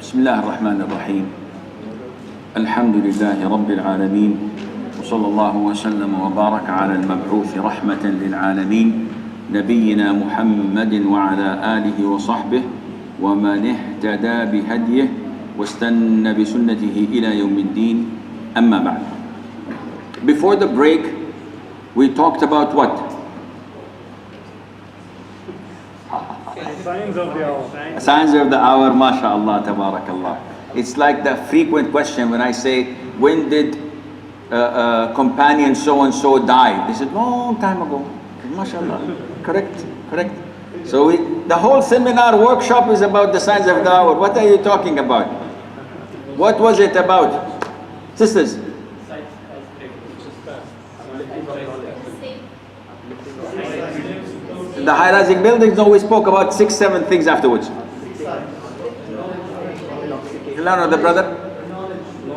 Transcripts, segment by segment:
بسم الله الرحمن الرحيم الحمد لله رب العالمين وصلى الله وسلم وبارك على المبعوث رحمة للعالمين نبينا محمد وعلى آله وصحبه ومن اهتدى بهديه واستنى بسنته إلى يوم الدين أما بعد. Before the break we talked about what? Signs of the hour. Signs of the hour, mashallah, tabarakallah. It's like the frequent question when I say, when did companion so-and-so die? They said, long time ago. Mashallah. Correct, correct. So the whole seminar workshop is about the signs of the hour. What are you talking about? What was it about? Sisters? The high-rising buildings, no, we spoke about 6-7 things afterwards. You learn the brother?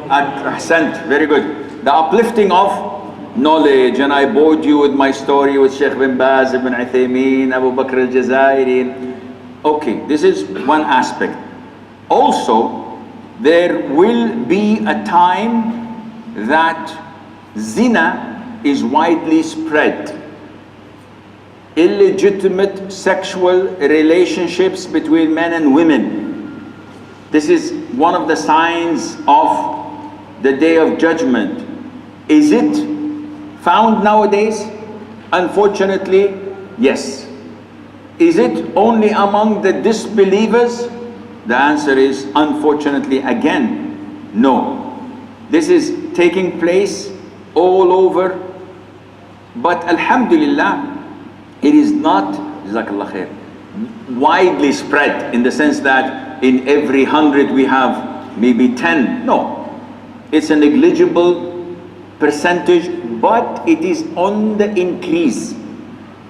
Ahsant, very good. The uplifting of knowledge, and I bored you with my story with Sheikh bin Baz, Ibn Uthaymeen, Abu Bakr al-Jazairi. Okay, this is one aspect. Also, there will be a time that zina is widely spread. Illegitimate sexual relationships between men and women. This is one of the signs of the Day of Judgment. Is it found nowadays? Unfortunately, yes. Is it only among the disbelievers? The answer is unfortunately again, no. This is taking place all over, but alhamdulillah, it is not, jazakallah khair, widely spread in the sense that in every 100 we have maybe 10. No, it's a negligible percentage, but it is on the increase.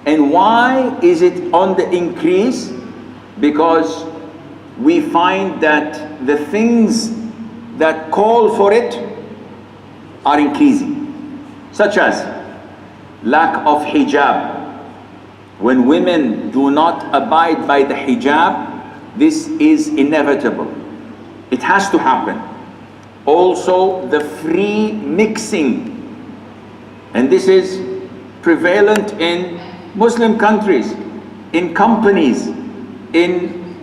And why is it on the increase? Because we find that the things that call for it are increasing, such as lack of hijab. When women do not abide by the hijab, this is inevitable. It has to happen. Also, the free mixing, and this is prevalent in Muslim countries, in companies, in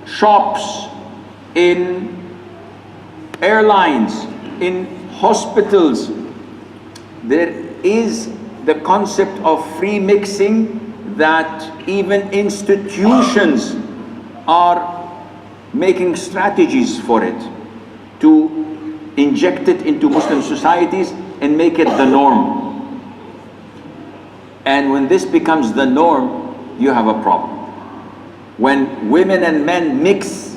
shops, in airlines, in hospitals. There is the concept of free mixing, that even institutions are making strategies for it to inject it into Muslim societies and make it the norm. And when this becomes the norm, you have a problem. When women and men mix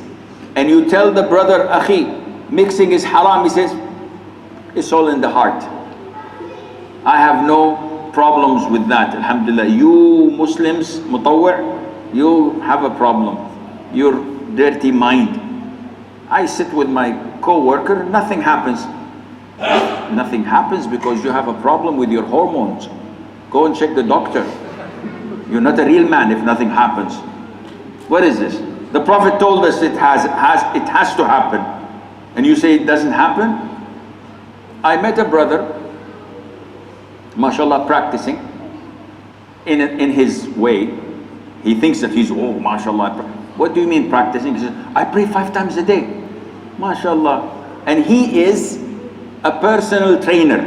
and you tell the brother, Akhi, mixing is haram, he says, it's all in the heart. I have no problems with that, alhamdulillah. You Muslims, mutawwi', you have a problem. Your dirty mind. I sit with my co-worker, nothing happens. Nothing happens because you have a problem with your hormones. Go and check the doctor. You're not a real man if nothing happens. What is this? The Prophet told us it has to happen. And you say it doesn't happen? I met a brother, mashallah, practicing in his way. He thinks that he's, oh, mashallah. What do you mean practicing? He says, I pray 5 times a day, mashallah. And he is a personal trainer.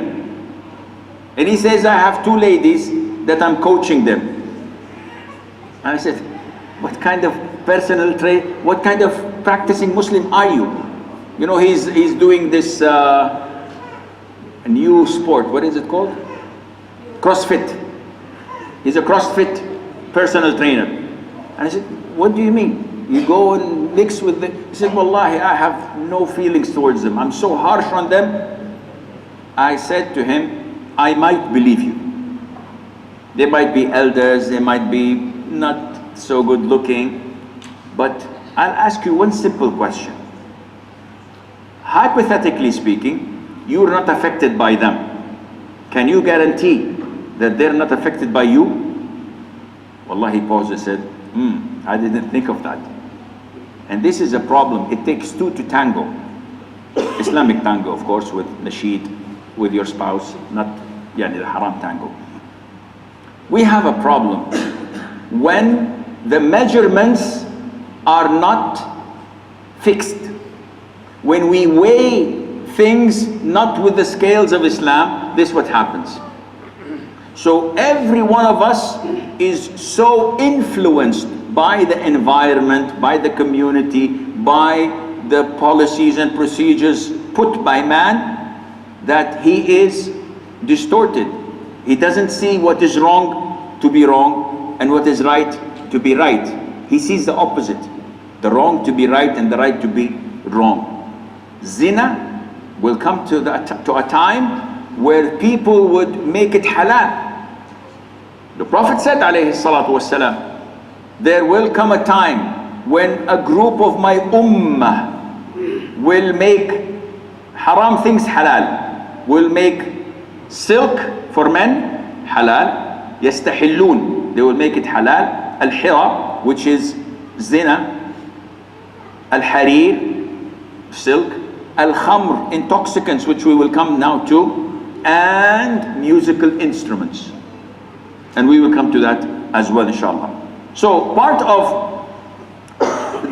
And he says, I have 2 ladies that I'm coaching them. And I said, what kind of personal what kind of practicing Muslim are you? You know, he's doing this new sport. What is it called? CrossFit. He's a CrossFit personal trainer. And I said, what do you mean? You go and mix with them? He said, Wallahi, I have no feelings towards them. I'm so harsh on them. I said to him, I might believe you. They might be elders, they might be not so good looking, but I'll ask you one simple question. Hypothetically speaking, you're not affected by them. Can you guarantee that they're not affected by you? Wallah, he paused and said, I didn't think of that. And this is a problem. It takes two to tango. Islamic tango, of course, with nasheed, with your spouse, not yani, the haram tango. We have a problem when the measurements are not fixed. When we weigh things not with the scales of Islam, this is what happens. So every one of us is so influenced by the environment, by the community, by the policies and procedures put by man, that he is distorted. He doesn't see what is wrong to be wrong and what is right to be right. He sees the opposite, the wrong to be right and the right to be wrong. Zina will come to a time where people would make it halal. The Prophet said, alayhi salatu wasalam, there will come a time when a group of my ummah will make haram things halal, will make silk for men halal, yastahillun, they will make it halal, al-hira, which is zina, al-harir, silk, al-khamr, intoxicants, which we will come now to, and musical instruments. And we will come to that as well, inshallah. So part of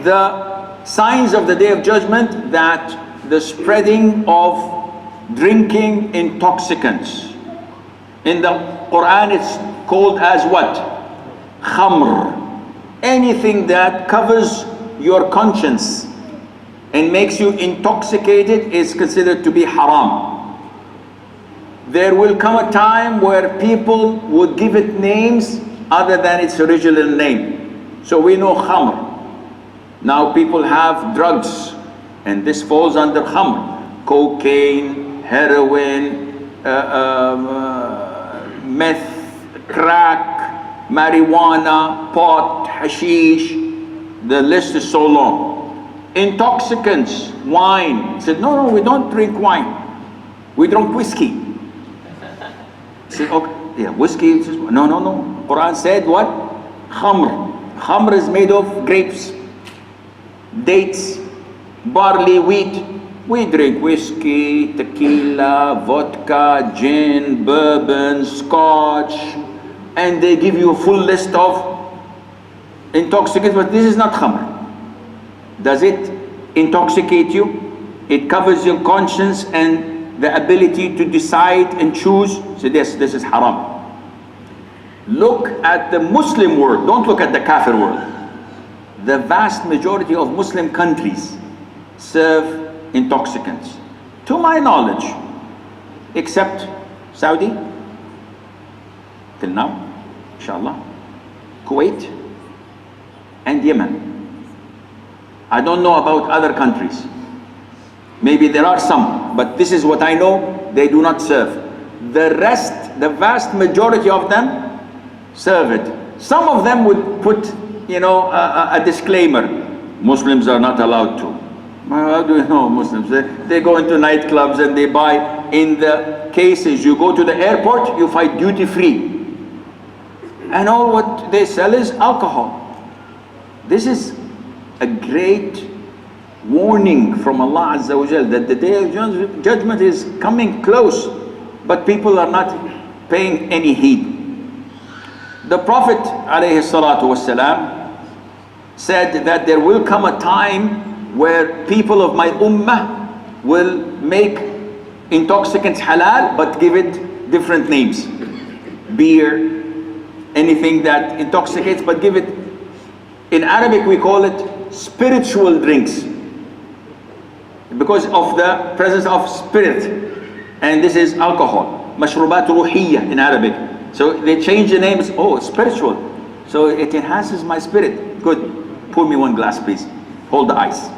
the signs of the Day of Judgment, that the spreading of drinking intoxicants. In the Quran it's called as what? Khamr. Anything that covers your conscience and makes you intoxicated is considered to be haram. There will come a time where people would give it names other than its original name. So we know khamr. Now people have drugs, and this falls under khamr. Cocaine, heroin, meth, crack, marijuana, pot, hashish. The list is so long. Intoxicants, wine. He said, no, we don't drink wine. We drink whiskey. He said, okay, yeah, whiskey. No. Quran said what? Khamr. Khamr is made of grapes, dates, barley, wheat. We drink whiskey, tequila, vodka, gin, bourbon, scotch, and they give you a full list of intoxicants, but this is not khamr. Does it intoxicate you? It covers your conscience and the ability to decide and choose. So this is haram. Look at the Muslim world, don't look at the kafir world. The vast majority of Muslim countries serve intoxicants, to my knowledge, except Saudi, till now, inshallah, Kuwait, and Yemen. I don't know about other countries. Maybe there are some, but this is what I know, they do not serve. The rest, the vast majority of them serve it. Some of them would put, a disclaimer. Muslims are not allowed to. How do you know Muslims? They go into nightclubs and they buy. In the cases, you go to the airport, you find duty free. And all what they sell is alcohol. This is a great warning from Allah Azza wa Jal that the Day of Judgment is coming close, but people are not paying any heed. The Prophet alayhi salatu wasalam said that there will come a time where people of my ummah will make intoxicants halal but give it different names. Beer, anything that intoxicates, but give it, in Arabic we call it spiritual drinks, because of the presence of spirit, and this is alcohol. Mashrubat ruhiyya in Arabic. So they change the names. Oh, spiritual. So it enhances my spirit. Good. Pour me one glass, please. Hold the ice.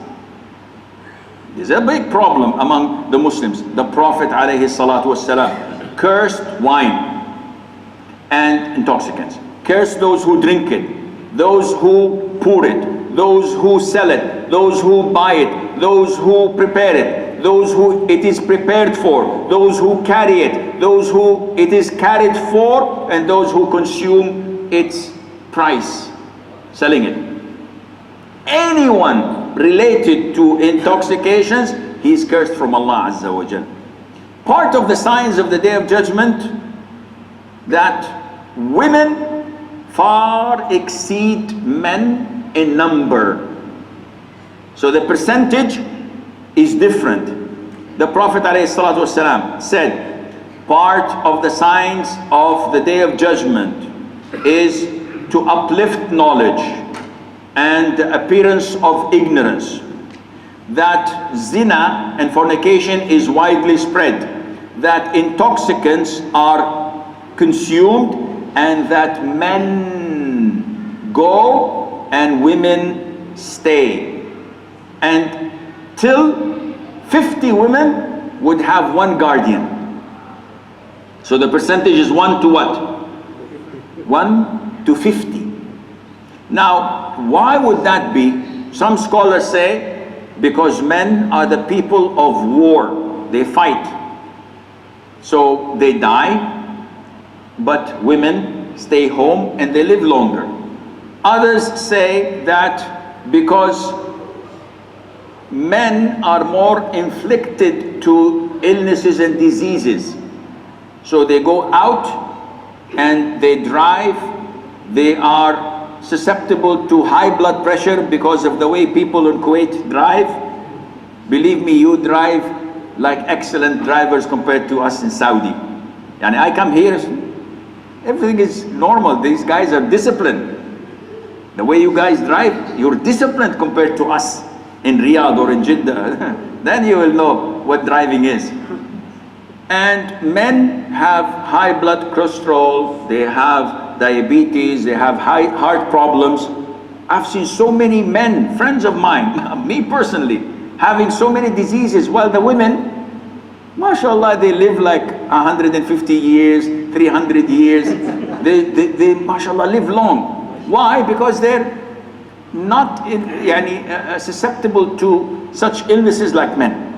There's a big problem among the Muslims. The Prophet alayhi salatu wasalam cursed wine and intoxicants. Cursed those who drink it, those who pour it, those who sell it, those who buy it, those who prepare it, those who it is prepared for, those who carry it, those who it is carried for, and those who consume its price, selling it. Anyone related to intoxications, he is cursed from Allah Azza wa Jal. Part of the signs of the Day of Judgment, that women far exceed men in number. So the percentage is different. The Prophet ﷺ said, part of the signs of the Day of Judgment is to uplift knowledge and the appearance of ignorance. That zina and fornication is widely spread. That intoxicants are consumed, and that men go and women stay. And till 50 women would have one guardian. So the percentage is 1 to what? 1 to 50. Now, why would that be? Some scholars say, because men are the people of war. They fight. So they die, but women stay home and they live longer. Others say that because men are more inflicted to illnesses and diseases, so they go out and they drive, they are susceptible to high blood pressure because of the way people in Kuwait drive. Believe me, you drive like excellent drivers compared to us in Saudi. And I come here, everything is normal. These guys are disciplined. The way you guys drive, you're disciplined compared to us in Riyadh or in Jeddah. Then you will know what driving is. And men have high blood cholesterol, they have diabetes, they have high heart problems. I've seen so many men, friends of mine, me personally, having so many diseases, while the women, mashallah, they live like 150 years, 300 years. They mashallah, live long. Why? Because they're not susceptible to such illnesses like men.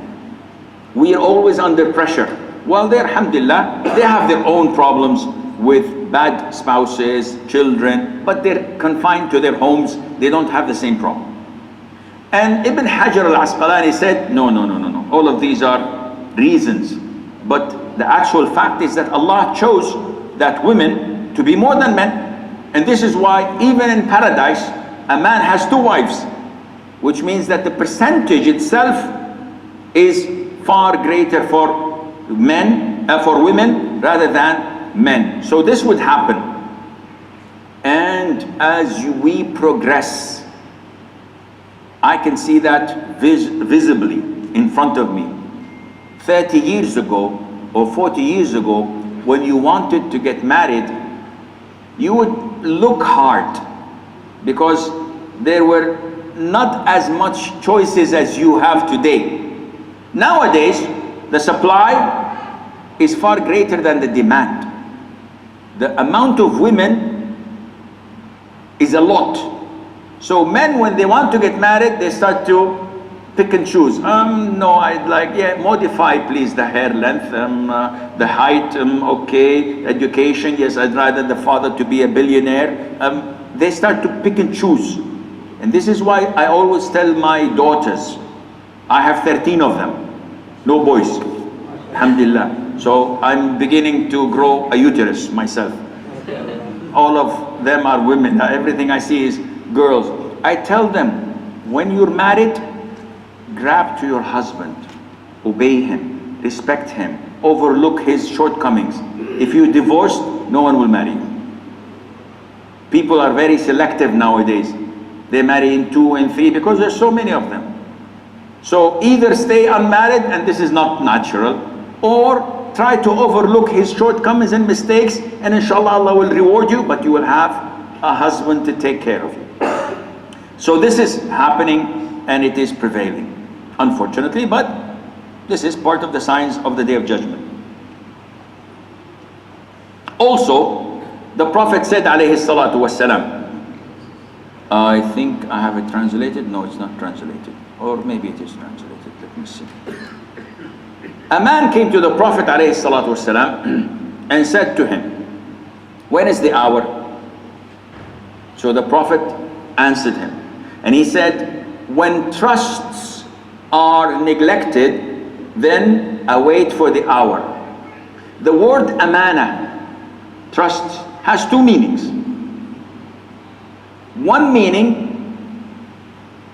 We are always under pressure. Well, they, alhamdulillah, they have their own problems with bad spouses, children, but they're confined to their homes. They don't have the same problem. And Ibn Hajar al-Asqalani said, no. All of these are reasons. But the actual fact is that Allah chose that women to be more than men. And this is why even in paradise, a man has 2 wives, which means that the percentage itself is far greater for women rather than men. So this would happen. And as we progress, I can see that visibly in front of me. 30 years ago or 40 years ago, when you wanted to get married, you would look hard because there were not as much choices as you have today. Nowadays, the supply is far greater than the demand. The amount of women is a lot. So men, when they want to get married, they start to pick and choose. No, I'd like, modify please the hair length, the height, okay, education, yes, I'd rather the father to be a billionaire. They start to pick and choose. And this is why I always tell my daughters, I have 13 of them, no boys, alhamdulillah. So I'm beginning to grow a uterus myself. All of them are women. Everything I see is girls. I tell them, when you're married, grab to your husband, obey him, respect him, overlook his shortcomings. If you're divorced, no one will marry you. People are very selective nowadays. They marry in 2 and 3 because there's so many of them. So either stay unmarried, and this is not natural, or try to overlook his shortcomings and mistakes, and inshallah Allah will reward you, but you will have a husband to take care of you. So this is happening and it is prevailing, unfortunately, but this is part of the signs of the Day of Judgment. Also, the Prophet said, alayhi salatu wassalam, I think I have it translated. No, it's not translated. Or maybe it is translated. Let me see. A man came to the Prophet ﷺ and said to him, when is the hour? So the Prophet answered him. And he said, when trusts are neglected, then await for the hour. The word amana, trust, has two meanings. One meaning,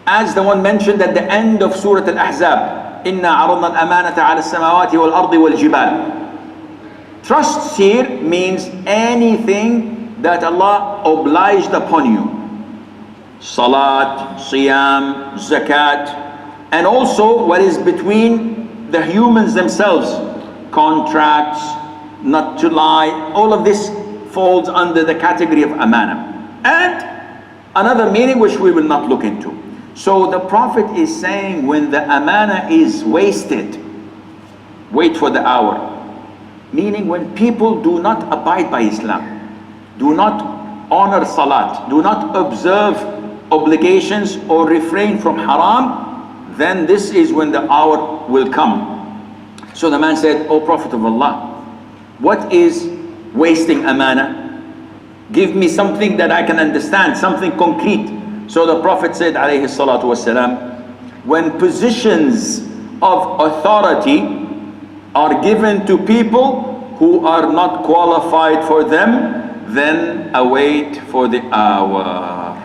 as the one mentioned at the end of Surah Al-Ahzab, إِنَّا عَرَضْنَا الْأَمَانَةَ عَلَى السَّمَاوَاتِ وَالْأَرْضِ وَالْجِبَالِ. Trusts here means anything that Allah obliged upon you. Salat, Siyam, Zakat, and also what is between the humans themselves. Contracts, not to lie, all of this falls under the category of amana. And another meaning which we will not look into. So the Prophet is saying, when the amana is wasted, wait for the hour. Meaning when people do not abide by Islam, do not honor salat, do not observe obligations or refrain from haram, then this is when the hour will come. So the man said, O Prophet of Allah, what is wasting amana? Give me something that I can understand, something concrete. So the Prophet said, alayhi salatu wasalam, when positions of authority are given to people who are not qualified for them, then await for the hour.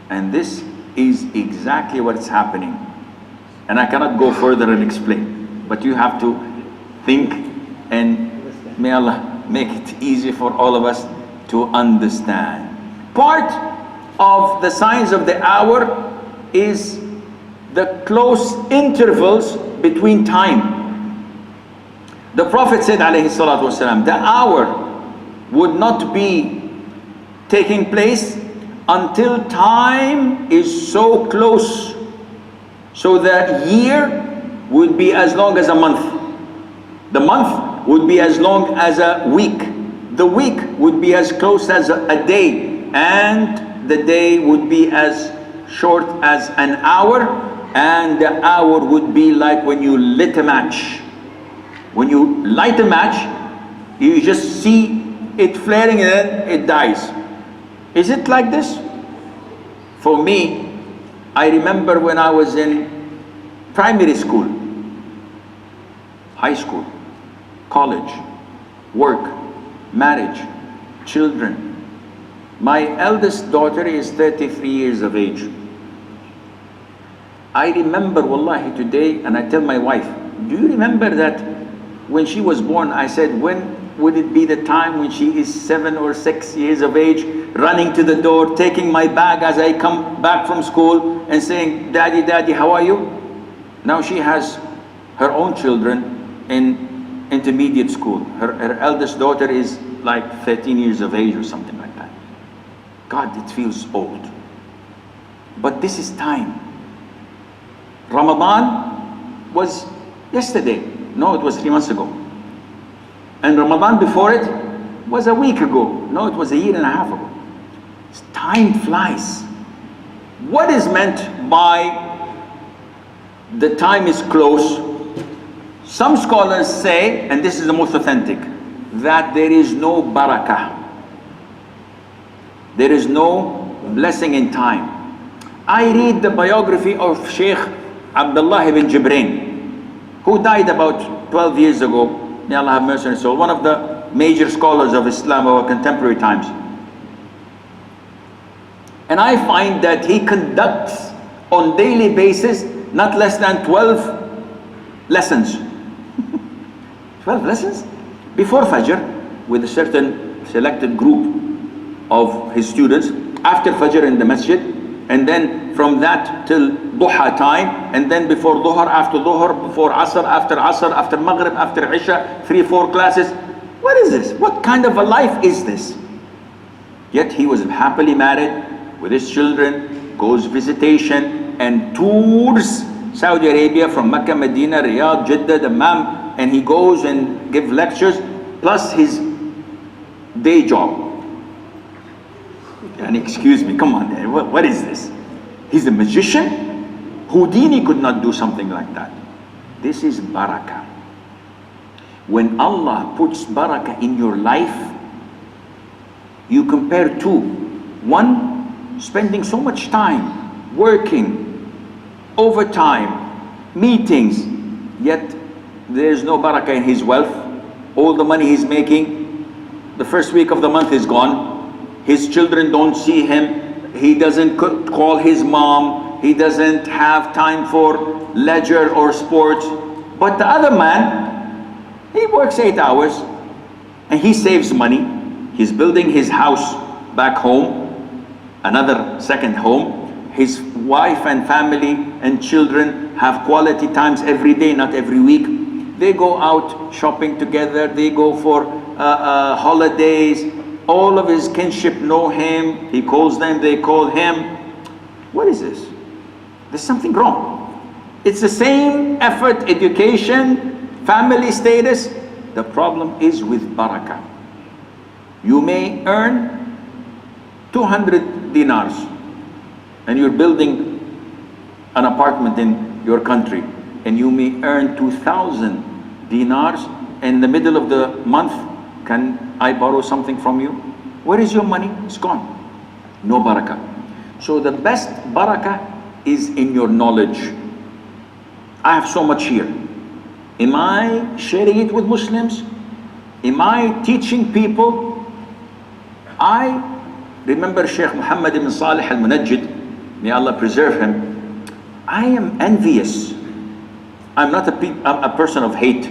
And this is exactly what's happening. And I cannot go further and explain, but you have to think, and may Allah make it easy for all of us to understand. Part of the signs of the hour is the close intervals between time. The Prophet said, alayhi salatu wasalam, the hour would not be taking place until time is so close, so that year would be as long as a month. The month would be as long as a week. The week would be as close as a day, and the day would be as short as an hour, and the hour would be like when you lit a match. When you light a match, you just see it flaring and then it dies. Is it like this? For me, I remember when I was in primary school, high school, college, work, marriage, children. My eldest daughter is 33 years of age. I remember, wallahi, today, and I tell my wife, do you remember that when she was born, I said, when would it be the time when she is 7 or 6 years of age, running to the door, taking my bag as I come back from school and saying, Daddy, Daddy, how are you? Now she has her own children in intermediate school. Her eldest daughter is like 13 years of age or something like that. God, it feels old. But this is time. Ramadan was yesterday. No, it was 3 months ago. And Ramadan before it was a week ago. No, it was a year and a half ago. Time flies. What is meant by the time is close? Some scholars say, and this is the most authentic, that there is no barakah. There is no blessing in time. I read the biography of Sheikh Abdullah ibn Jibrain, who died about 12 years ago. May Allah have mercy on his soul. One of the major scholars of Islam of our contemporary times. And I find that he conducts on daily basis not less than 12 lessons. 12 lessons? Before Fajr, with a certain selected group of his students, after Fajr in the Masjid, and then from that till Duha time, and then before Dhuhr, after Dhuhr, before Asr, after Asr, after Maghrib, after Isha, 3-4 classes. What is this? What kind of a life is this? Yet he was happily married with his children, goes visitation and tours Saudi Arabia from Mecca, Medina, Riyadh, Jeddah, Dammam, and he goes and gives lectures, plus his day job. And excuse me, come on, what is this? He's a magician? Houdini could not do something like that. This is barakah. When Allah puts barakah in your life, you compare two. One, spending so much time working, overtime, meetings, yet there is no barakah in his wealth. All the money he's making, the first week of the month is gone. His children don't see him. He doesn't call his mom. He doesn't have time for leisure or sports. But the other man, he works 8 hours and he saves money. He's building his house back home, another second home. His wife and family and children have quality times every day, not every week. They go out shopping together. They go for holidays. All of his kinship know him. He calls them, they call him. What is this? There's something wrong. It's the same effort, education, family status. The problem is with barakah. You may earn 200 dinars and you're building an apartment in your country, and you may earn 2,000 dinars. In the middle of the month, can I borrow something from you? Where is your money? It's gone. No barakah. So the best barakah is in your knowledge. I have so much here. Am I sharing it with Muslims? Am I teaching people? I remember Sheikh Muhammad ibn Salih al-Munajjid, may Allah preserve him. I am envious. I'm not a person of hate,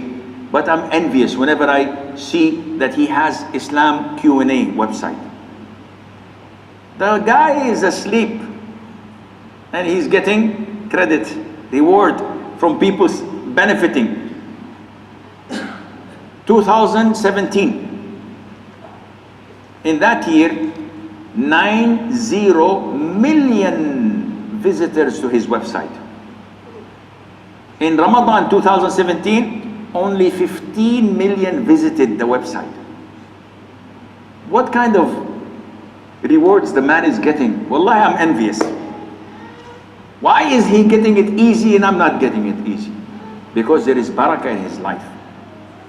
but I'm envious whenever I see that he has Islam Q&A website. The guy is asleep and he's getting credit, reward from people benefiting. 2017, in that year, 90 million visitors to his website. In Ramadan 2017, only 15 million visited the website. What kind of rewards the man is getting? Wallahi, I'm envious. Why is he getting it easy and I'm not getting it easy? Because there is barakah in his life.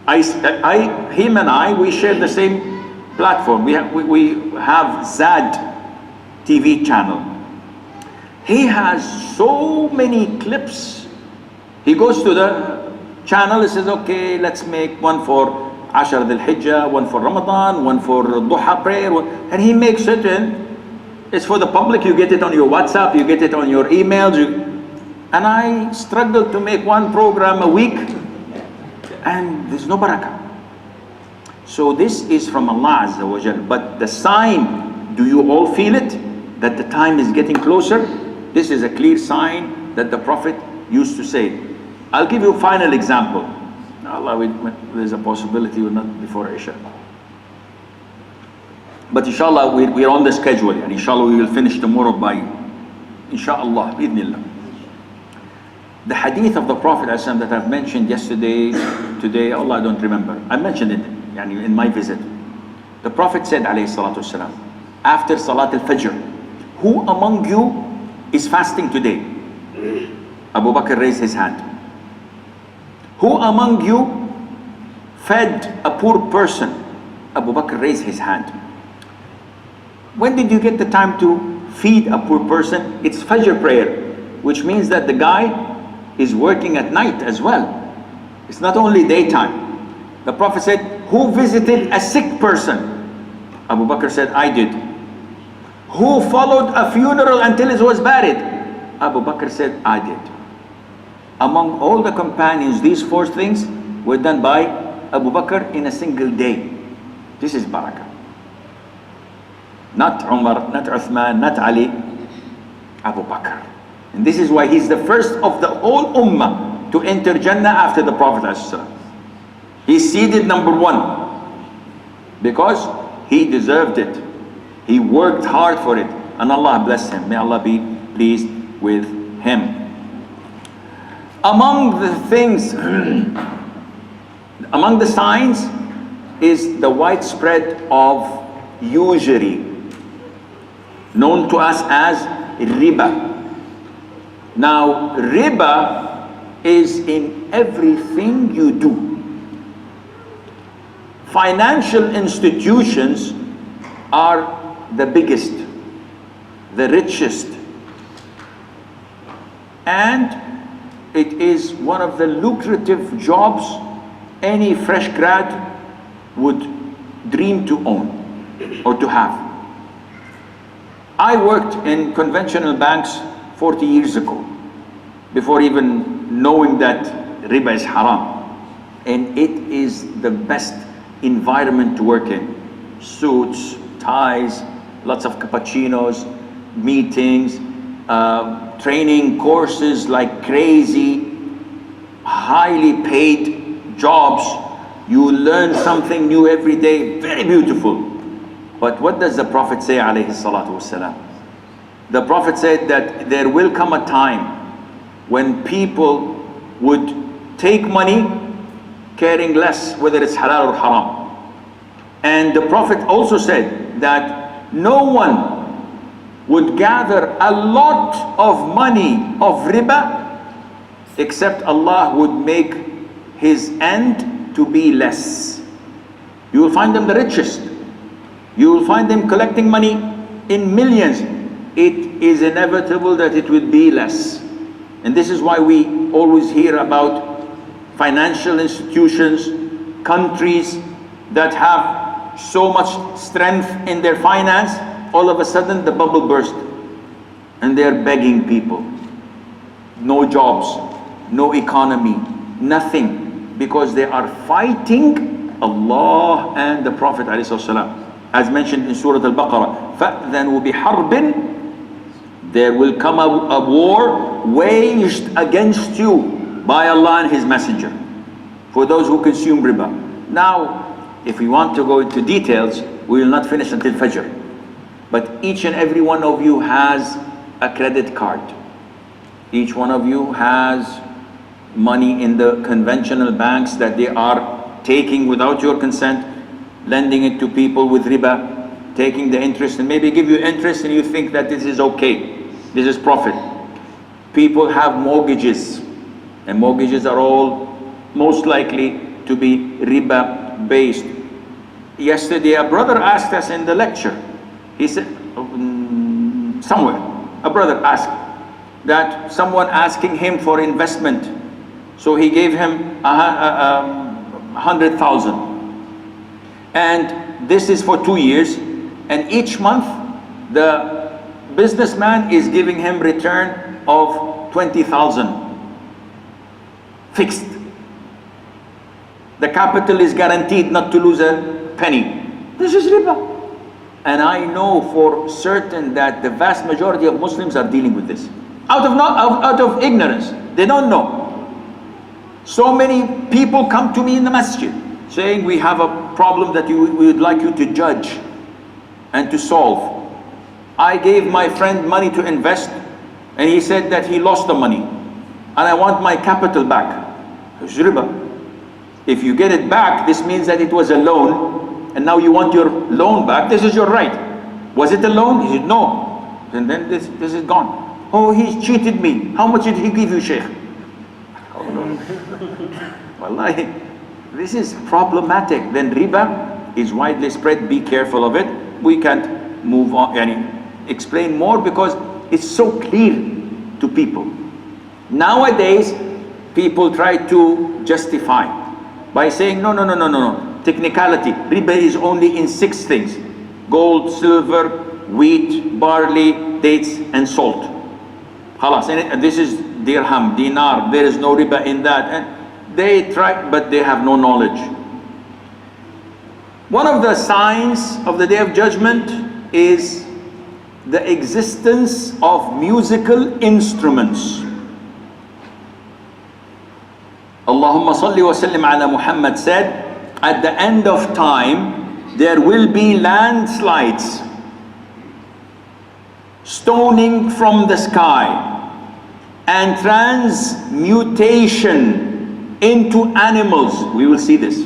Him and I, we share the same platform. We have Zad TV channel. He has so many clips. He goes to the channel, he says, okay, let's make one for Ashar al-Hijjah, one for Ramadan, one for Duha prayer, and he makes it, and it's for the public. You get it on your WhatsApp, you get it on your emails, and I struggle to make one program a week, and there's no barakah. So this is from Allah Azza wa Jal. But the sign, do you all feel it? That the time is getting closer? This is a clear sign that the Prophet used to say. I'll give you a final example. Allah, there's a possibility we're not before Isha. But inshallah, we're on the schedule, and inshallah we will finish tomorrow by, inshallah, bidnillah. The hadith of the Prophet ﷺ that I've mentioned yesterday, today, Allah, I don't remember. I mentioned it in my visit. The Prophet said, alayhi salatu wasalam, after Salat al-Fajr, who among you is fasting today? Abu Bakr raised his hand. Who among you fed a poor person? Abu Bakr raised his hand. When did you get the time to feed a poor person? It's Fajr prayer, which means that the guy is working at night as well. It's not only daytime. The Prophet said, who visited a sick person? Abu Bakr said, I did. Who followed a funeral until it was buried? Abu Bakr said, I did. Among all the companions, these four things were done by Abu Bakr in a single day. This is barakah. Not Umar, not Uthman, not Ali, Abu Bakr. And this is why he's the first of the whole ummah to enter Jannah after the Prophet ﷺ. He's seated number one because he deserved it. He worked hard for it, and Allah bless him. May Allah be pleased with him. Among the things, among the signs is the widespread of usury, known to us as riba. Now, riba is in everything you do. Financial institutions are the biggest, the richest, And it is one of the lucrative jobs any fresh grad would dream to own or to have. I worked in conventional banks 40 years ago, before even knowing that riba is haram. And it is the best environment to work in. Suits, ties, lots of cappuccinos, meetings, training courses like crazy, highly paid jobs. You learn something new every day, very beautiful. But what does the Prophet say, alayhi salatu wasalam? The Prophet said that there will come a time when people would take money caring less whether it's halal or haram. And the Prophet also said that no one would gather a lot of money of riba except Allah would make his end to be less. You will find them the richest. You will find them collecting money in millions. It is inevitable that it will be less. And this is why we always hear about financial institutions, countries that have so much strength in their finance, all of a sudden the bubble burst and they're begging people. No jobs, no economy, nothing, because they are fighting Allah and the Prophet ﷺ. As mentioned in Surah Al-Baqarah, فَأْذَنُوا بِحَرْبٍ, there will come a war waged against you by Allah and His Messenger for those who consume riba. Now, if we want to go into details, we will not finish until Fajr. But each and every one of you has a credit card. Each one of you has money in the conventional banks that they are taking without your consent, lending it to people with riba, taking the interest and maybe give you interest and you think that this is okay, this is profit. People have mortgages, and mortgages are all most likely to be riba based. Yesterday a brother asked us in the lecture, he said, somewhere, a brother asked that someone asking him for investment. So he gave him 100,000. And this is for 2 years. And each month, the businessman is giving him return of 20,000. Fixed. The capital is guaranteed not to lose a penny. This is riba. And I know for certain that the vast majority of Muslims are dealing with this. Out of ignorance. They don't know. So many people come to me in the masjid saying we have a problem that we would like you to judge and to solve. I gave my friend money to invest and he said that he lost the money and I want my capital back. It's riba. If you get it back, this means that it was a loan and now you want your loan back. This is your right. Was it a loan? He said no. And then this is gone. Oh, he cheated me. How much did he give you, Sheikh? Wallahi, this is problematic. Then riba is widely spread. Be careful of it. We can't move on and explain more because it's so clear to people. Nowadays, people try to justify by saying, no. Technicality. Riba is only in 6 things. Gold, silver, wheat, barley, dates, and salt. Khalas. And this is dirham, dinar. There is no riba in that. And they try, but they have no knowledge. One of the signs of the Day of Judgment is the existence of musical instruments. Allahumma salli wa sallim ala Muhammad said, at the end of time, there will be landslides, stoning from the sky, and transmutation into animals. We will see this.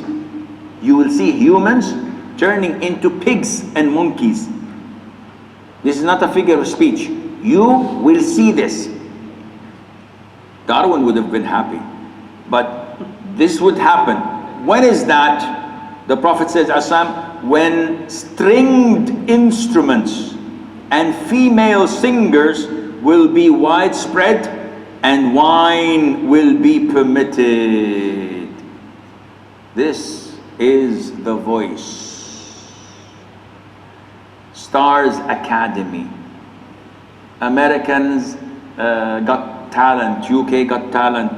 You will see humans turning into pigs and monkeys. This is not a figure of speech. You will see this. Darwin would have been happy, but this would happen. When is that? The Prophet says, Asam, when stringed instruments and female singers will be widespread and wine will be permitted. This is the voice. Stars Academy. Americans got talent. UK got talent.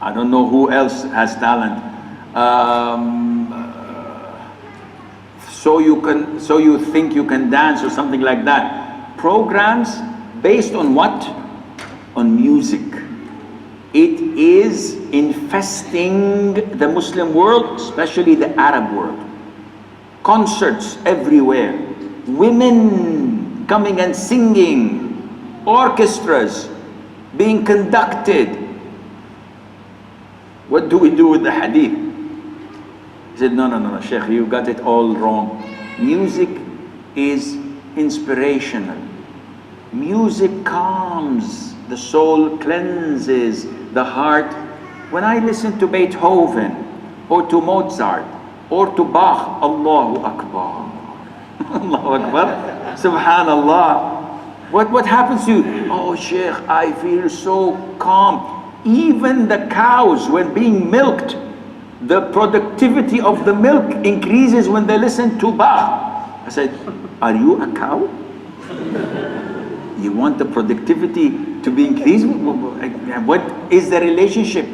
I don't know who else has talent. So you think you can dance or something like that. Programs based on what? On music. It is infesting the Muslim world, especially the Arab world. Concerts everywhere. Women coming and singing. Orchestras being conducted. What do we do with the hadith? He said, no, Sheikh, you got it all wrong. Music is inspirational. Music calms the soul, cleanses the heart. When I listen to Beethoven or to Mozart or to Bach, Allahu Akbar. Allahu Akbar. Subhanallah. What happens to you? Oh, Sheikh, I feel so calm. Even the cows, when being milked, the productivity of the milk increases when they listen to Bach. I said, are you a cow? You want the productivity to be increased? What is the relationship?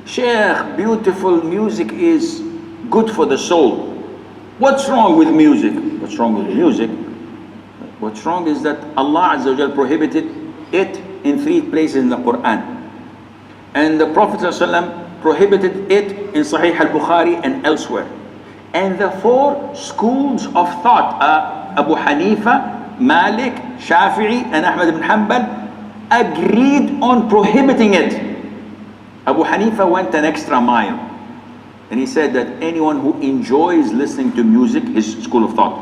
Sheikh, beautiful music is good for the soul. What's wrong with music? What's wrong with music? What's wrong is that Allah Azza wa Jal prohibited it in 3 places in the Quran. And the Prophet ﷺ prohibited it in Sahih al-Bukhari and elsewhere. And the 4 schools of thought, Abu Hanifa, Malik, Shafi'i, and Ahmad ibn Hanbal, agreed on prohibiting it. Abu Hanifa went an extra mile. And he said that anyone who enjoys listening to music, his school of thought,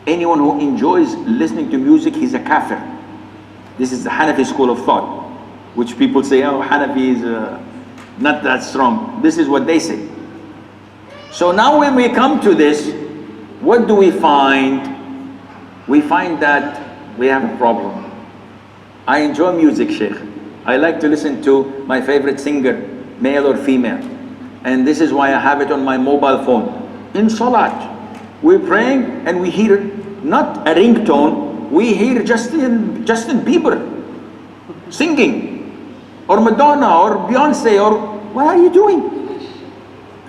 anyone who enjoys listening to music, he's a kafir. This is the Hanafi school of thought, which people say, oh, Hanafi is not that strong. This is what they say. So now when we come to this, what do we find? We find that we have a problem. I enjoy music, Sheikh. I like to listen to my favorite singer, male or female. And this is why I have it on my mobile phone. In Salat, we're praying and we hear not a ringtone, we hear Justin Bieber singing, or Madonna, or Beyonce, or what are you doing?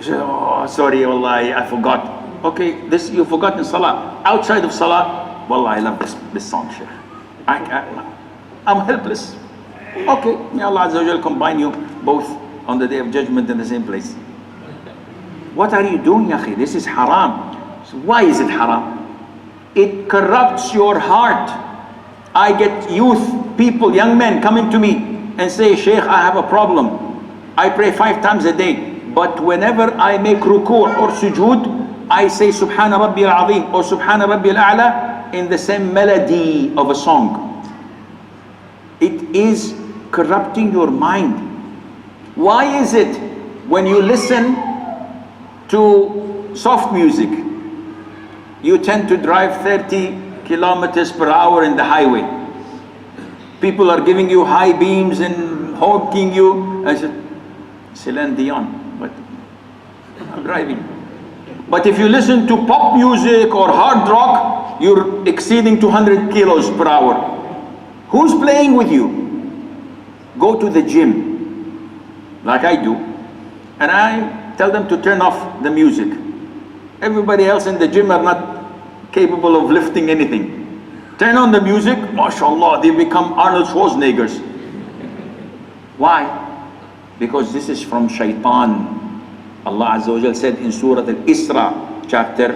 Oh, sorry, Wallahi, I forgot. Okay, this you forgot in Salah. Outside of Salah, Wallah, I love this song, Sheikh. I'm helpless. Okay, may Allah Azza wa Jal combine you both on the Day of Judgment in the same place. What are you doing, Yakhi? This is haram. So why is it haram? It corrupts your heart. I get youth, people, young men coming to me and say, Sheikh, I have a problem. I pray 5 times a day. But whenever I make ruku' or sujood, I say Subhana Rabbi al-Azim or Subhana Rabbi al-A'la in the same melody of a song. It is corrupting your mind. Why is it when you listen to soft music, you tend to drive 30 kilometers per hour in the highway? People are giving you high beams and honking you. I said, Celine Dion, but I'm driving. But if you listen to pop music or hard rock, you're exceeding 200 kilos per hour. Who's playing with you? Go to the gym, like I do, and I tell them to turn off the music. Everybody else in the gym are not capable of lifting anything. Turn on the music, mashallah, they become Arnold Schwarzeneggers. Why? Because this is from shaitan. Allah Azza wa Jal said in Surah Al-Isra, chapter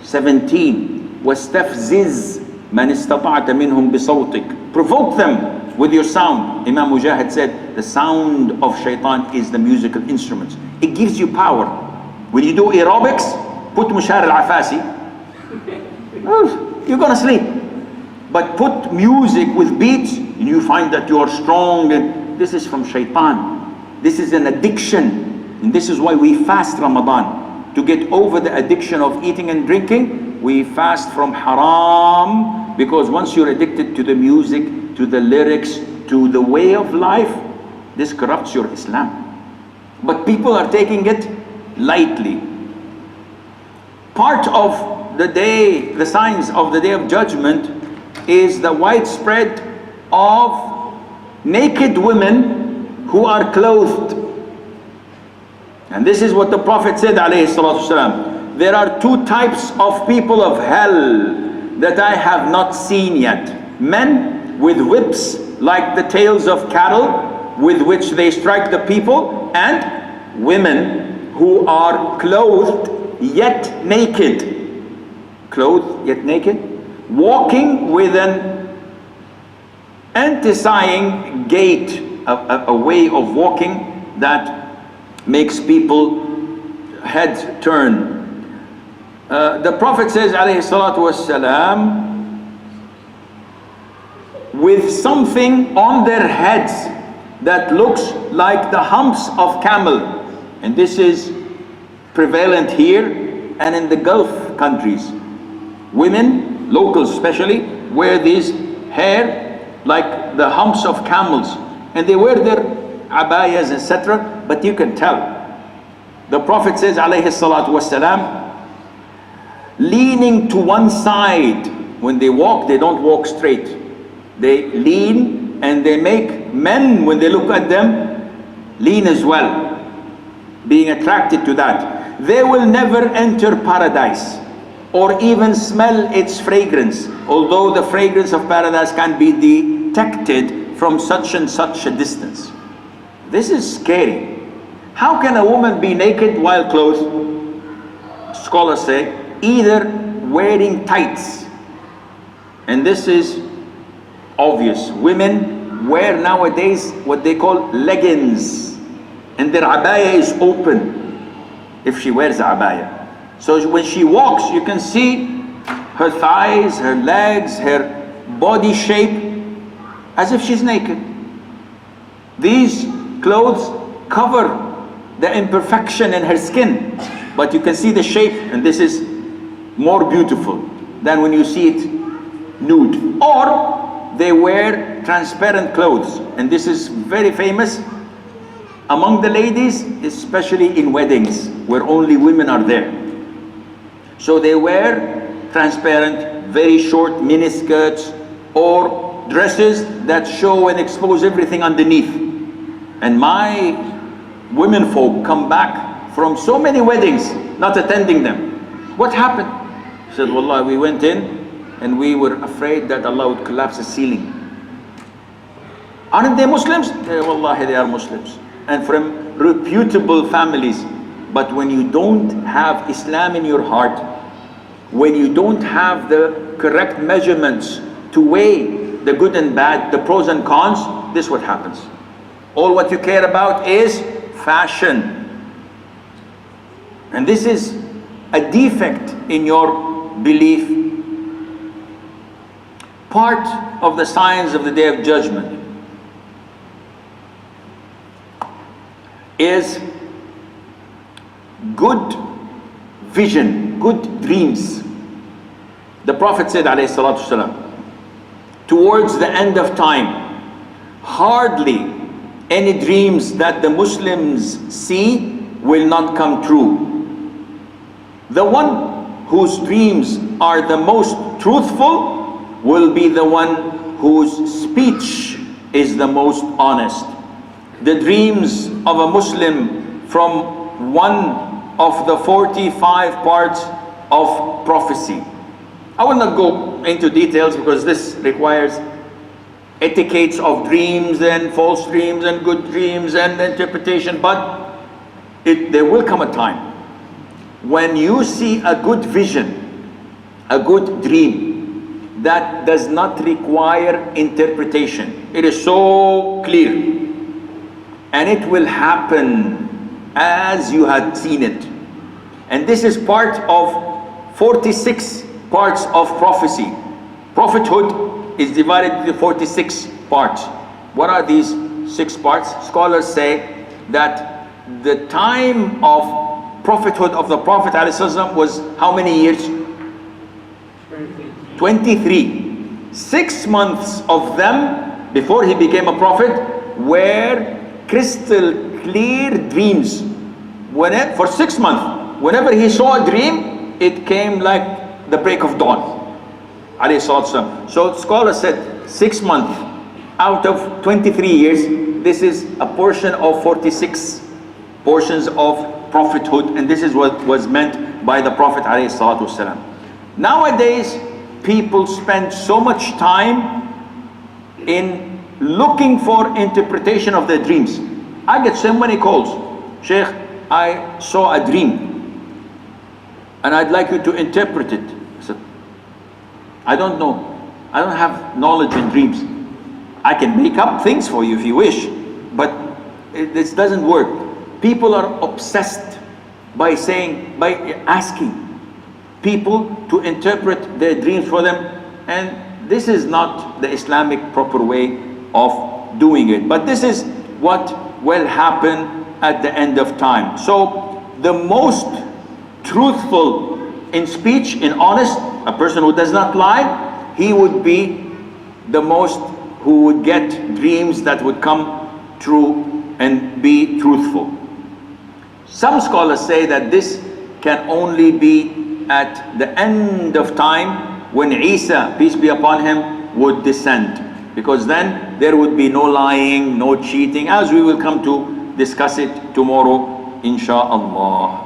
17, وَاسْتَفْزِزْ مَنِ اسْتَطَعْتَ مِنْهُمْ بِصَوْتِكَ. Provoke them with your sound. Imam Mujahid said, the sound of shaitan is the musical instruments. It gives you power. When you do aerobics, put Mushar al-Afasi, you're gonna sleep. But put music with beats, and you find that you are strong. And this is from shaitan. This is an addiction. And this is why we fast Ramadan. To get over the addiction of eating and drinking, we fast from haram. Because once you're addicted to the music, to the lyrics, to the way of life, this corrupts your Islam. But people are taking it lightly. Part of the day, the signs of the Day of Judgment, is the widespread of naked women who are clothed. And this is what the Prophet said, alayhi salatu wasalam, there are two types of people of hell that I have not seen yet. Men with whips like the tails of cattle with which they strike the people, and women who are clothed yet naked. Clothed yet naked, walking with an anti-sighing gait, a way of walking that makes people heads turn. The Prophet says, alayhi salatu wassalam, with something on their heads that looks like the humps of camel. And this is prevalent here and in the Gulf countries. Women, locals especially, wear these hair like the humps of camels, and they wear their abayas, etc. But you can tell. The Prophet says, alayhi salatu wasalam, leaning to one side. When they walk, they don't walk straight. They lean, and they make men, when they look at them, lean as well, being attracted to that. They will never enter paradise or even smell its fragrance, although the fragrance of paradise can be detected from such and such a distance. This is scary. How can a woman be naked while clothed? Scholars say either wearing tights, and this is obvious. Women wear nowadays what they call leggings, and their abaya is open if she wears a abaya. So when she walks, you can see her thighs, her legs, her body shape as if she's naked. These clothes cover the imperfection in her skin, but you can see the shape, and this is more beautiful than when you see it nude. Or they wear transparent clothes, and this is very famous among the ladies, especially in weddings where only women are there. So they wear transparent, very short mini skirts or dresses that show and expose everything underneath. And my women folk come back from so many weddings not attending them. What happened? She said, Wallah, we went in and we were afraid that Allah would collapse the ceiling. Aren't they Muslims? Wallahi, they are Muslims, and from reputable families. But when you don't have Islam in your heart, when you don't have the correct measurements to weigh the good and bad, the pros and cons, this is what happens. All what you care about is fashion. And this is a defect in your belief. Part of the signs of the Day of Judgment is good vision, good dreams. The Prophet said, alayhi salatu wasalam, towards the end of time, hardly any dreams that the Muslims see will not come true. The one whose dreams are the most truthful will be the one whose speech is the most honest. The dreams of a Muslim from one of the 45 parts of prophecy. I will not go into details because this requires etiquettes of dreams and false dreams and good dreams and interpretation, but there will come a time when you see a good vision, a good dream that does not require interpretation. It is so clear, and it will happen as you had seen it. And this is part of 46 parts of prophecy. Prophethood is divided into 46 parts. What are these 6 parts? Scholars say that the time of prophethood of the Prophet ﷺ was how many years? 23. 6 months of them before he became a prophet, were crystal clear dreams. For 6 months, whenever he saw a dream, it came like the break of dawn. So scholars said 6 months out of 23 years, this is a portion of 46 portions of prophethood, and this is what was meant by the Prophet ﷺ. Nowadays, people spend so much time in looking for interpretation of their dreams. I get so many calls. Sheikh, I saw a dream and I'd like you to interpret it. I said, I don't know. I don't have knowledge in dreams. I can make up things for you if you wish, but this doesn't work. People are obsessed by asking people to interpret their dreams for them, and this is not the Islamic proper way of doing it. But this is what will happen at the end of time. So the most truthful in speech, in honest, a person who does not lie, he would be the most who would get dreams that would come true and be truthful. Some scholars say that this can only be at the end of time, when Isa, peace be upon him, would descend, because then there would be no lying, no cheating, as we will come to discuss it tomorrow, inshallah.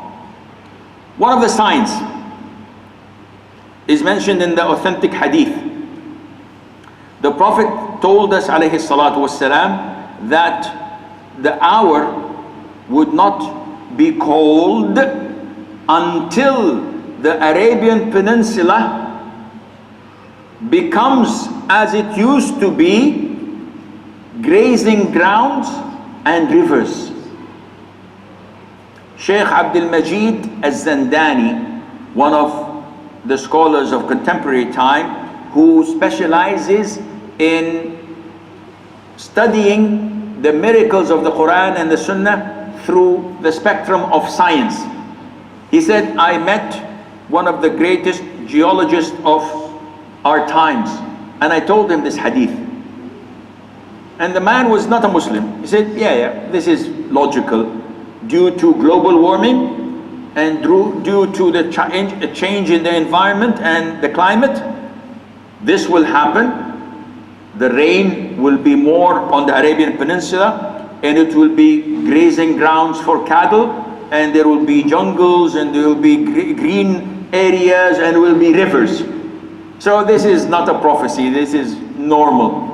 One of the signs is mentioned in the authentic hadith. The Prophet told us, alayhi salatu wasalam, that the hour would not be cold until the Arabian Peninsula becomes as it used to be, grazing grounds and rivers. Sheikh Abdul Majid al-Zandani, one of the scholars of contemporary time, who specializes in studying the miracles of the Quran and the Sunnah through the spectrum of science. He said, I met one of the greatest geologists of our times, and I told him this hadith. And the man was not a Muslim. He said, yeah, this is logical. Due to global warming and due to the change in the environment and the climate, this will happen. The rain will be more on the Arabian Peninsula, and it will be grazing grounds for cattle, and there will be jungles, and there will be green areas, and there will be rivers. So this is not a prophecy, this is normal.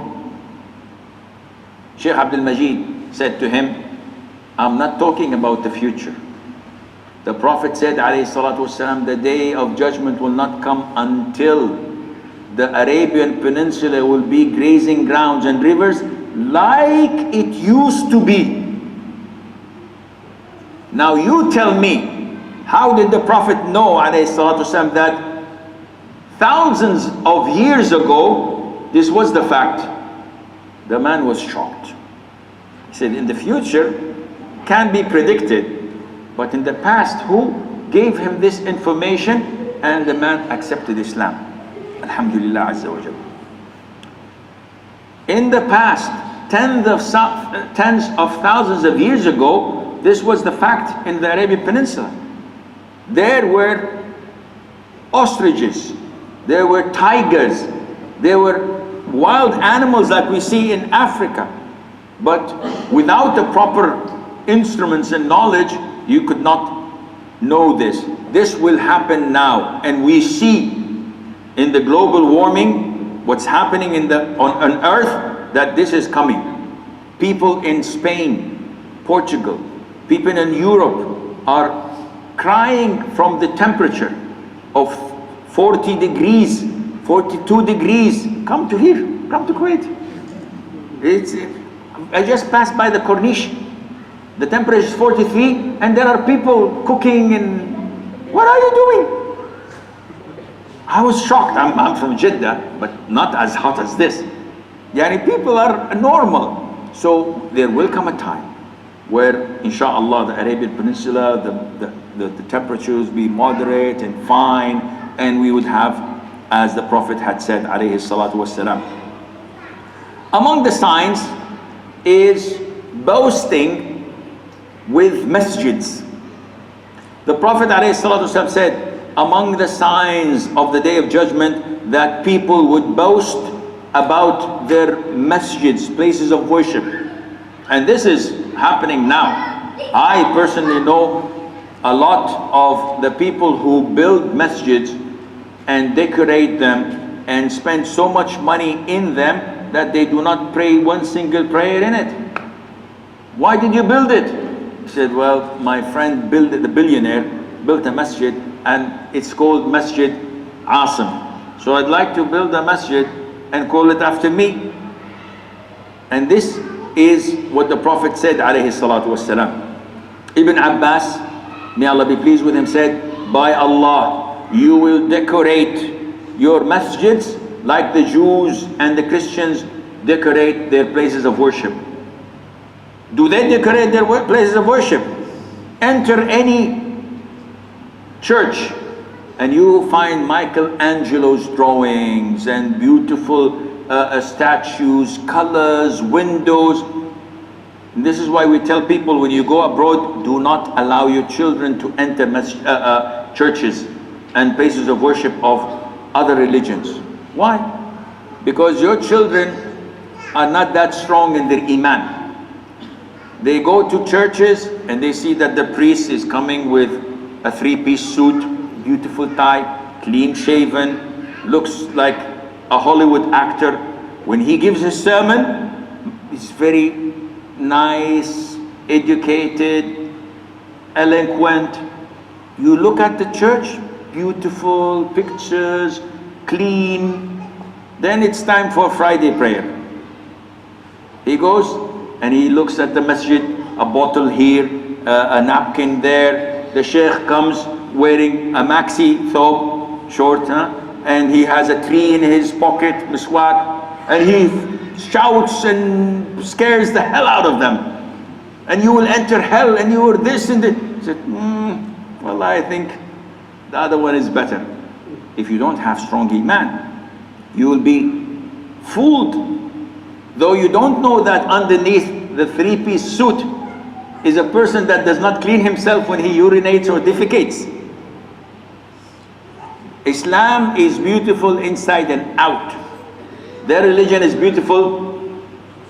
Sheikh Abdul Majid said to him, I'm not talking about the future. The Prophet said, alayhi salatu wasalam, the day of judgment will not come until the Arabian Peninsula will be grazing grounds and rivers like it used to be. Now you tell me, how did the Prophet know, alayhi salatu wasalam, that thousands of years ago this was the fact? The man was shocked. He said, in the future can be predicted, but in the past, who gave him this information? And the man accepted Islam. Alhamdulillah Azza wa Jalla. In the past, tens of thousands of years ago, this was the fact in the Arabian Peninsula. There were ostriches, there were tigers, there were wild animals like we see in Africa. But without the proper instruments and knowledge, you could not know this. This will happen now, and we see in the global warming what's happening on earth, that this is coming. People in Spain, Portugal, people in Europe are crying from the temperature of 40 degrees, 42 degrees. Come to here, come to Kuwait. I just passed by the Corniche. The temperature is 43, and there are people cooking, and what are you doing? I was shocked. I'm from Jeddah, but not as hot as this. Yani people are normal. So there will come a time where, inshallah, the Arabian Peninsula, the temperatures be moderate and fine, and we would have, as the Prophet had said, alayhi salatu wassalam. Among the signs is boasting with masjids. The Prophet ﷺ said, among the signs of the Day of Judgment, that people would boast about their masjids, places of worship. And this is happening now. I personally know a lot of the people who build masjids and decorate them and spend so much money in them that they do not pray one single prayer in it. Why did you build it? He said, well, my friend built it, the billionaire built a masjid, and it's called Masjid Asim. So I'd like to build a masjid and call it after me. And this is what the Prophet said, alayhi salatu wassalam. Ibn Abbas, may Allah be pleased with him, said, by Allah, you will decorate your masjids like the Jews and the Christians decorate their places of worship. Do they decorate their places of worship? Enter any church and you will find Michelangelo's drawings and beautiful statues, colors, windows. And this is why we tell people, when you go abroad, do not allow your children to enter churches and places of worship of other religions. Why? Because your children are not that strong in their iman. They go to churches and they see that the priest is coming with a three-piece suit, beautiful tie, clean shaven, looks like a Hollywood actor. When he gives his sermon, he's very nice, educated, eloquent. You look at the church, beautiful pictures, clean. Then it's time for Friday prayer. He goes and he looks at the masjid, a bottle here, a napkin there. The sheikh comes wearing a maxi thobe, short, and he has a tree in his pocket, miswak, and he shouts and scares the hell out of them. And you will enter hell, and you are this and that. He said, well, I think the other one is better. If you don't have strong iman, you will be fooled. Though you don't know that underneath the three-piece suit is a person that does not clean himself when he urinates or defecates. Islam is beautiful inside and out. Their religion is beautiful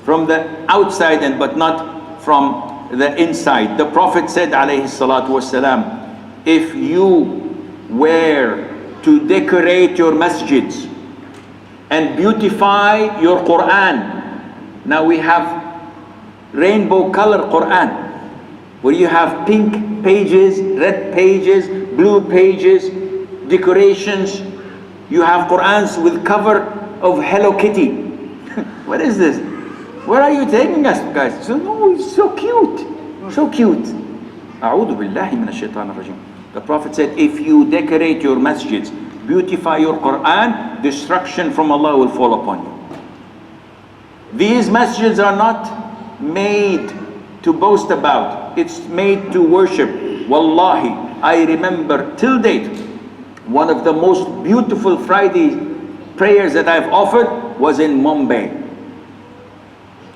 from the outside but not from the inside. The Prophet said, alayhi salatu wasalam, if you were to decorate your masjids and beautify your Quran, now we have rainbow color Quran, where you have pink pages, red pages, blue pages, decorations. You have Qurans with cover of Hello Kitty. What is this? Where are you taking us, guys? So, no, it's so cute, so cute. A'udhu billahi minash shaitanir rajim. The Prophet said, if you decorate your masjids, beautify your Quran, destruction from Allah will fall upon you. These masjids are not made to boast about. It's made to worship. Wallahi, I remember till date, one of the most beautiful Friday prayers that I've offered was in Mumbai,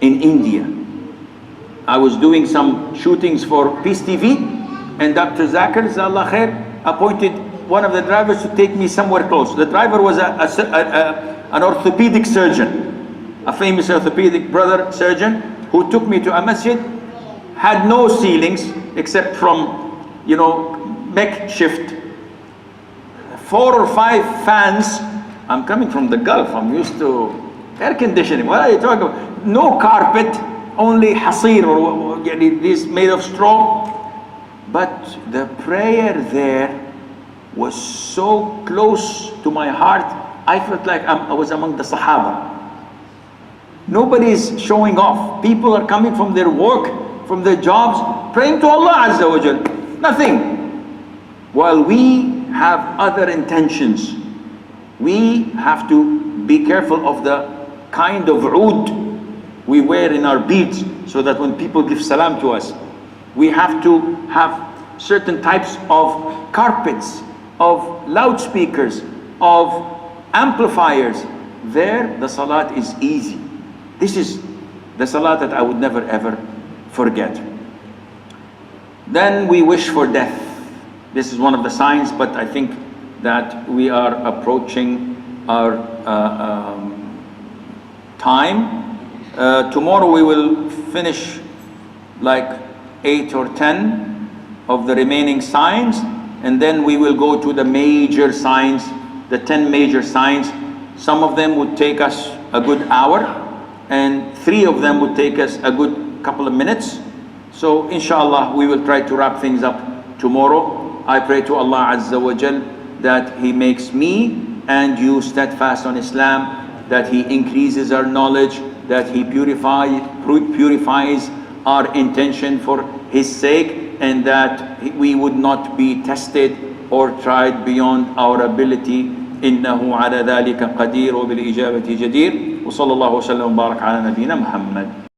in India. I was doing some shootings for Peace TV, and Dr. Zakir, Jazakallah Khair, appointed one of the drivers to take me somewhere close. The driver was an orthopedic surgeon, a famous orthopedic brother surgeon, who took me to a masjid, had no ceilings except from, makeshift. 4 or 5 fans. I'm coming from the Gulf, I'm used to air conditioning. What are you talking about? No carpet, only hasir, or this made of straw. But the prayer there was so close to my heart, I felt like I was among the Sahaba. Nobody's showing off. People are coming from their work, from their jobs, praying to Allah Azza wa Jal. Nothing. While we have other intentions, we have to be careful of the kind of oud we wear in our beads, so that when people give salam to us, we have to have certain types of carpets, of loudspeakers, of amplifiers. There the salat is easy. This is the salah that I would never ever forget. Then we wish for death. This is one of the signs, but I think that we are approaching our time. Tomorrow we will finish like 8 or 10 of the remaining signs, and then we will go to the major signs, the 10 major signs. Some of them would take us a good hour, and 3 of them would take us a good couple of minutes. So inshallah we will try to wrap things up tomorrow. I pray to Allah Azza wa Jal that He makes me and you steadfast on Islam, that He increases our knowledge, that He purifies our intention for His sake, and that we would not be tested or tried beyond our ability. إنه على ذلك قدير وبالإجابة جدير وصلى الله وسلم وبارك على نبينا محمد.